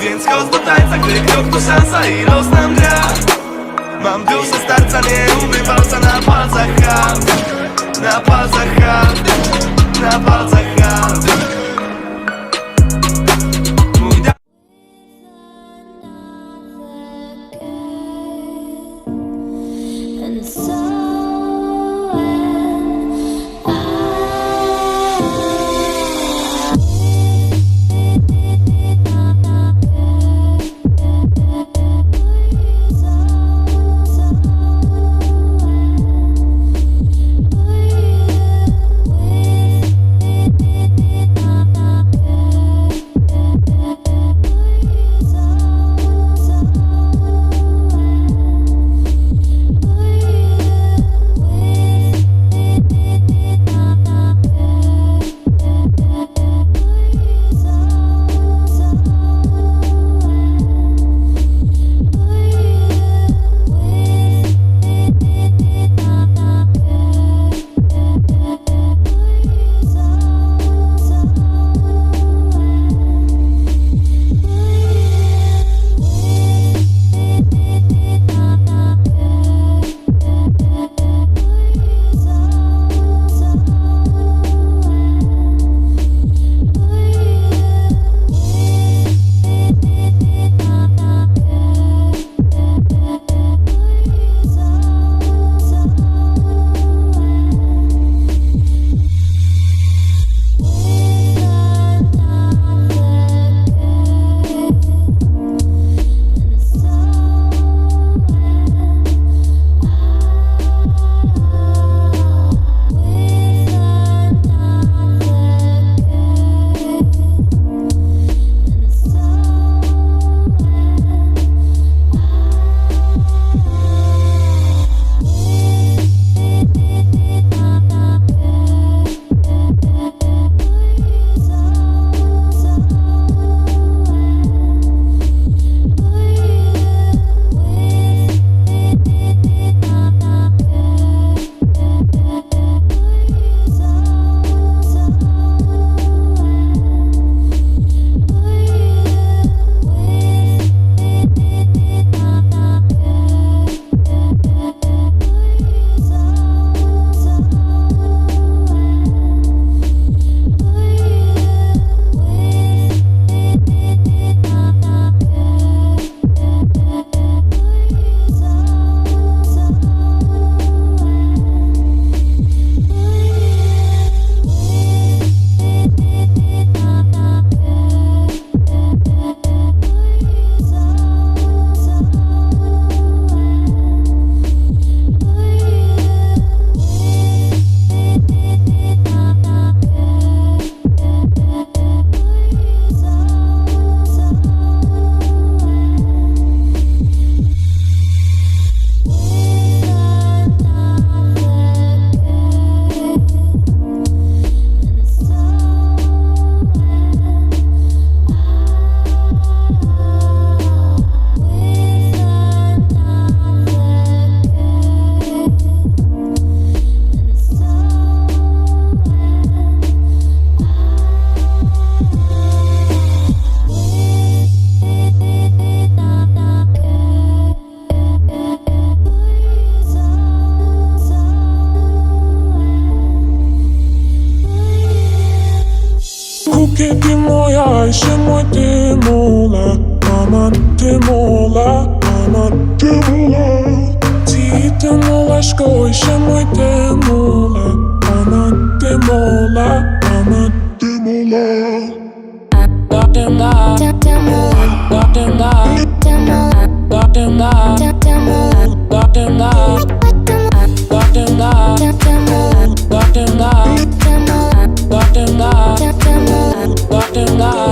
Więc chodź do tańca, gdy krok to szansa i los nam gra. Mam duszę starca, nie umiem walca na palcach hand. Na palcach hand, na palcach hand. And so Kukipi moja i się mój ty mola. Aman ty mola, aman ty mola. Ti ty mola shko i się mój ty mola. Aman ty mola, aman ty mola. Goddamn da, goddamn da, goddamn da, goddamn da, goddamn da, goddamn da, goddamn da, goddamn da.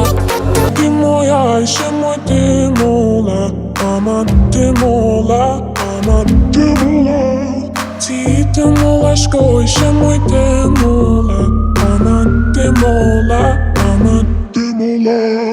Ty moja i się mój ty mola. Aman ty mola, aman ty mola. Ti ty mola shko i się mój ty mola. Aman ty mola, aman ty mola.